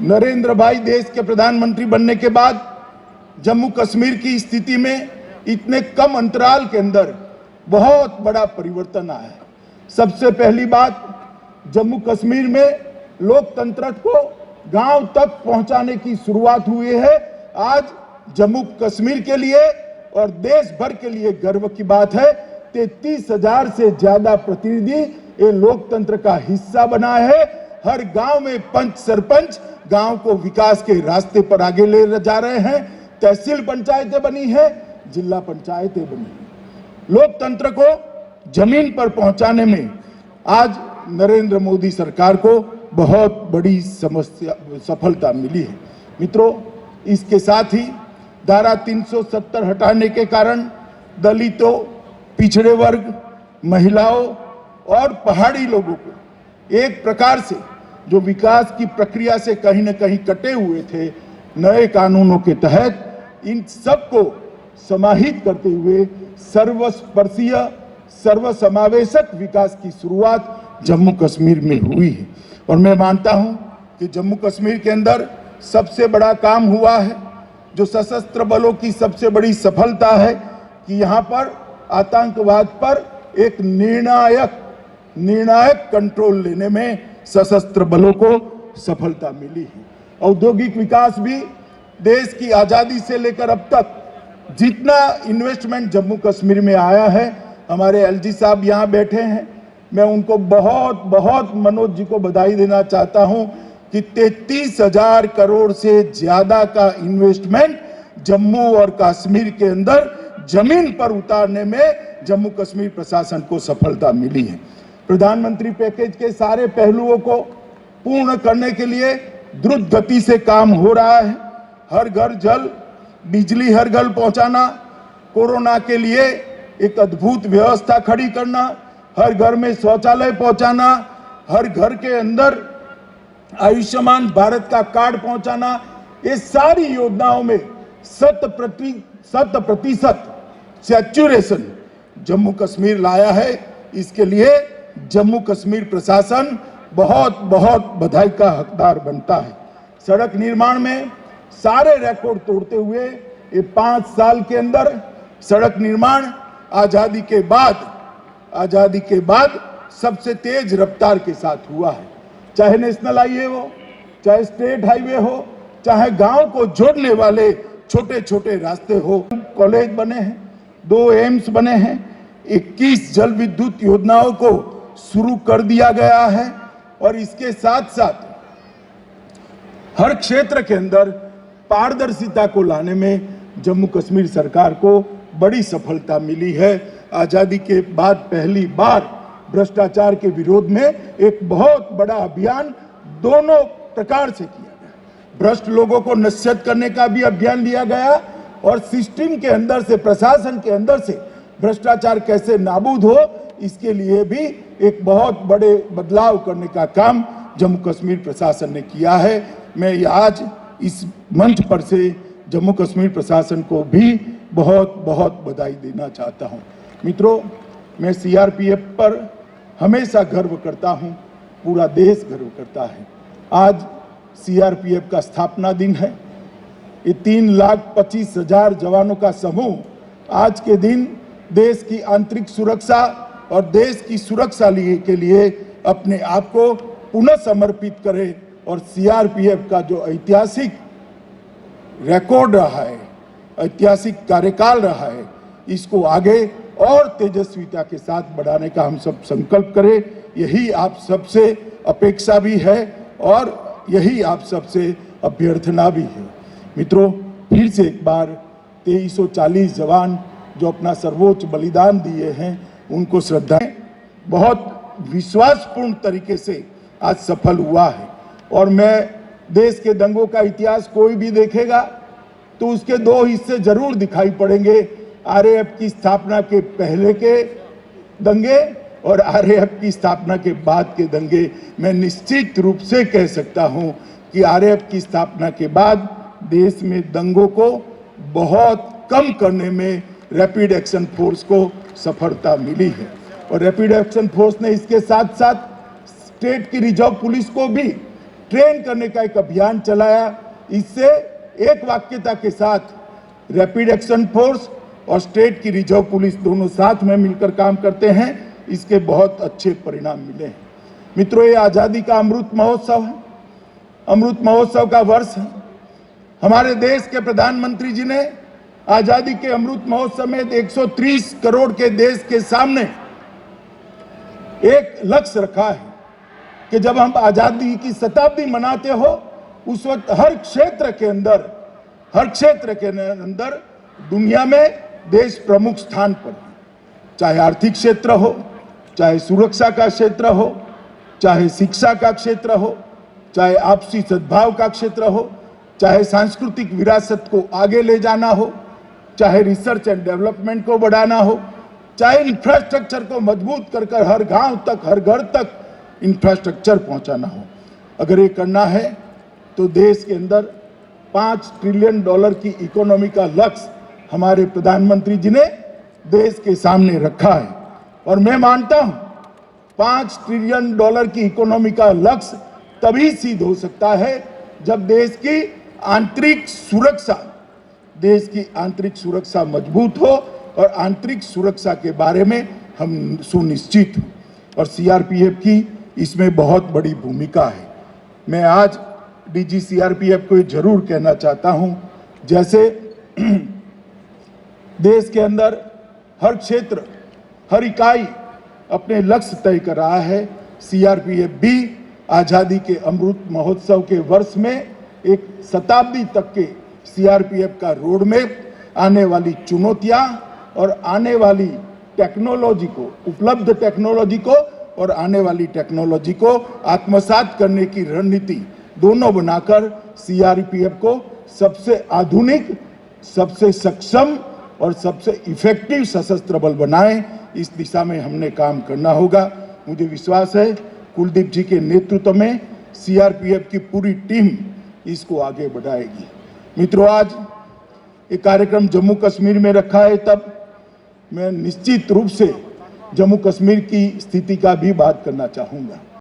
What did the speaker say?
नरेंद्र भाई देश के प्रधानमंत्री बनने के बाद जम्मू कश्मीर की स्थिति में इतने कम अंतराल के अंदर बहुत बड़ा परिवर्तन आया है। सबसे पहली बात, जम्मू कश्मीर में लोकतंत्र को गांव तक पहुंचाने की शुरुआत हुई है। आज जम्मू कश्मीर के लिए और देश भर के लिए गर्व की बात है, 33,000 से ज्यादा प्रतिनिधि ये लोकतंत्र का हिस्सा बना है। हर गांव में पंच सरपंच गांव को विकास के रास्ते पर आगे ले जा रहे हैं। तहसील पंचायतें बनी है, जिला पंचायतें बनी है। लोकतंत्र को जमीन पर पहुंचाने में आज नरेंद्र मोदी सरकार को बहुत बड़ी सफलता मिली है। मित्रों, इसके साथ ही धारा 370 हटाने के कारण दलितों, पिछड़े वर्ग, महिलाओं और पहाड़ी लोगों को एक प्रकार से जो विकास की प्रक्रिया से कहीं न कहीं कटे हुए थे, नए कानूनों के तहत इन सबको समाहित करते हुए सर्वस्पर्शीय सर्वसमावेशक विकास की शुरुआत जम्मू कश्मीर में हुई है। और मैं मानता हूं कि जम्मू कश्मीर के अंदर सबसे बड़ा काम हुआ है, जो सशस्त्र बलों की सबसे बड़ी सफलता है कि यहां पर आतंकवाद पर एक निर्णायक कंट्रोल लेने में सशस्त्र बलों को सफलता मिली है। औद्योगिक विकास भी देश की आजादी से लेकर अब तक जितना इन्वेस्टमेंट जम्मू कश्मीर में आया है, हमारे एलजी साहब यहाँ बैठे हैं, मैं उनको बहुत मनोज जी को बधाई देना चाहता हूं कि 33,000 करोड़ से ज्यादा का इन्वेस्टमेंट जम्मू और कश्मीर के अंदर जमीन पर उतारने में जम्मू कश्मीर प्रशासन को सफलता मिली है। प्रधानमंत्री पैकेज के सारे पहलुओं को पूर्ण करने के लिए द्रुत गति से काम हो रहा है। हर घर जल, बिजली हर घर पहुंचाना, कोरोना के लिए एक अद्भुत व्यवस्था खड़ी करना, हर घर में शौचालय पहुंचाना, हर घर के अंदर आयुष्मान भारत का कार्ड पहुंचाना, ये सारी योजनाओं में 100% सैचुरेशन जम्मू कश्मीर लाया है। इसके लिए जम्मू कश्मीर प्रशासन बहुत बधाई का हकदार बनता है। सड़क निर्माण में सारे रिकॉर्ड तोड़ते हुए ये 5 साल के अंदर सड़क निर्माण आजादी के बाद सबसे तेज रफ्तार के साथ हुआ है। चाहे नेशनल हाईवे हो, चाहे स्टेट हाईवे हो, चाहे गांव को जोड़ने वाले छोटे छोटे रास्ते हो, कॉलेज बने हैं, 2 एम्स बने हैं, 21 जल विद्युत योजनाओं को शुरू कर दिया गया है। और इसके साथ साथ हर क्षेत्र के अंदर पारदर्शिता को लाने में जम्मू कश्मीर सरकार को बड़ी सफलता मिली है। आजादी के बाद पहली बार भ्रष्टाचार के विरोध में एक बहुत बड़ा अभियान दोनों प्रकार से किया गया। भ्रष्ट लोगों को नसीहत करने का भी अभियान लिया गया और सिस्टम के अंदर से, प्रशासन के अंदर से भ्रष्टाचार कैसे नाबूद हो, इसके लिए भी एक बहुत बड़े बदलाव करने का काम जम्मू कश्मीर प्रशासन ने किया है। मैं आज इस मंच पर से जम्मू कश्मीर प्रशासन को भी बहुत बधाई देना चाहता हूं। मित्रों, मैं सीआरपीएफ पर हमेशा गर्व करता हूं, पूरा देश गर्व करता है। आज सीआरपीएफ का स्थापना दिन है। ये 3,25,000 जवानों का समूह आज के दिन देश की आंतरिक सुरक्षा और देश की सुरक्षा के लिए अपने आप को पुनः समर्पित करे और सीआरपीएफ का जो ऐतिहासिक रिकॉर्ड रहा है, ऐतिहासिक कार्यकाल रहा है, इसको आगे और तेजस्विता के साथ बढ़ाने का हम सब संकल्प करें। यही आप सबसे अपेक्षा भी है और यही आप सबसे अभ्यर्थना भी है। मित्रों, फिर से एक बार 2340 जवान जो अपना सर्वोच्च बलिदान दिए हैं, उनको श्रद्धाएं। बहुत विश्वासपूर्ण तरीके से आज सफल हुआ है। और मैं देश के दंगों का इतिहास कोई भी देखेगा तो उसके 2 हिस्से जरूर दिखाई पड़ेंगे, आरएएफ की स्थापना के पहले के दंगे और आरएएफ की स्थापना के बाद के दंगे। मैं निश्चित रूप से कह सकता हूं कि आरएएफ की स्थापना के बाद देश में दंगों को बहुत कम करने में रैपिड एक्शन फोर्स को सफलता मिली है। और रैपिड एक्शन फोर्स ने इसके साथ साथ स्टेट की रिजर्व पुलिस को भी ट्रेन करने का एक अभियान चलाया। इससे एक वाक्यता के साथ रैपिड एक्शन फोर्स और स्टेट की रिजर्व पुलिस दोनों साथ में मिलकर काम करते हैं। इसके बहुत अच्छे परिणाम मिले हैं। मित्रों, ये आज़ादी का अमृत महोत्सव है, अमृत महोत्सव का वर्ष है। हमारे देश के प्रधानमंत्री जी ने आज़ादी के अमृत महोत्सव में 130 करोड़ के देश के सामने एक लक्ष्य रखा है कि जब हम आज़ादी की शताब्दी मनाते हो उस वक्त हर क्षेत्र के अंदर दुनिया में देश प्रमुख स्थान पर है। चाहे आर्थिक क्षेत्र हो, चाहे सुरक्षा का क्षेत्र हो, चाहे शिक्षा का क्षेत्र हो, चाहे आपसी सद्भाव का क्षेत्र हो, चाहे सांस्कृतिक विरासत को आगे ले जाना हो, चाहे रिसर्च एंड डेवलपमेंट को बढ़ाना हो, चाहे इंफ्रास्ट्रक्चर को मजबूत कर हर गांव तक, हर घर तक इंफ्रास्ट्रक्चर पहुंचाना हो। अगर ये करना है तो देश के अंदर $5 ट्रिलियन की इकोनॉमी का लक्ष्य हमारे प्रधानमंत्री जी ने देश के सामने रखा है। और मैं मानता हूं $5 ट्रिलियन की इकोनॉमी का लक्ष्य तभी सिद्ध हो सकता है जब देश की आंतरिक सुरक्षा मजबूत हो और आंतरिक सुरक्षा के बारे में हम सुनिश्चित हों। और सीआरपीएफ की इसमें बहुत बड़ी भूमिका है। मैं आज डीजी सीआरपीएफ को जरूर कहना चाहता हूं, जैसे देश के अंदर हर क्षेत्र, हर इकाई अपने लक्ष्य तय कर रहा है, सीआरपीएफ भी आज़ादी के अमृत महोत्सव के वर्ष में एक शताब्दी तक के सीआरपीएफ का रोड मैप, आने वाली चुनौतियां और आने वाली टेक्नोलॉजी को, उपलब्ध टेक्नोलॉजी को और आने वाली टेक्नोलॉजी को आत्मसात करने की रणनीति दोनों बनाकर सीआरपीएफ को सबसे आधुनिक, सबसे सक्षम और सबसे इफेक्टिव सशस्त्र बल बनाएं। इस दिशा में हमने काम करना होगा। मुझे विश्वास है कुलदीप जी के नेतृत्व में सीआरपीएफ की पूरी टीम इसको आगे बढ़ाएगी। मित्रों, आज ये कार्यक्रम जम्मू कश्मीर में रखा है, तब मैं निश्चित रूप से जम्मू कश्मीर की स्थिति का भी बात करना चाहूँगा।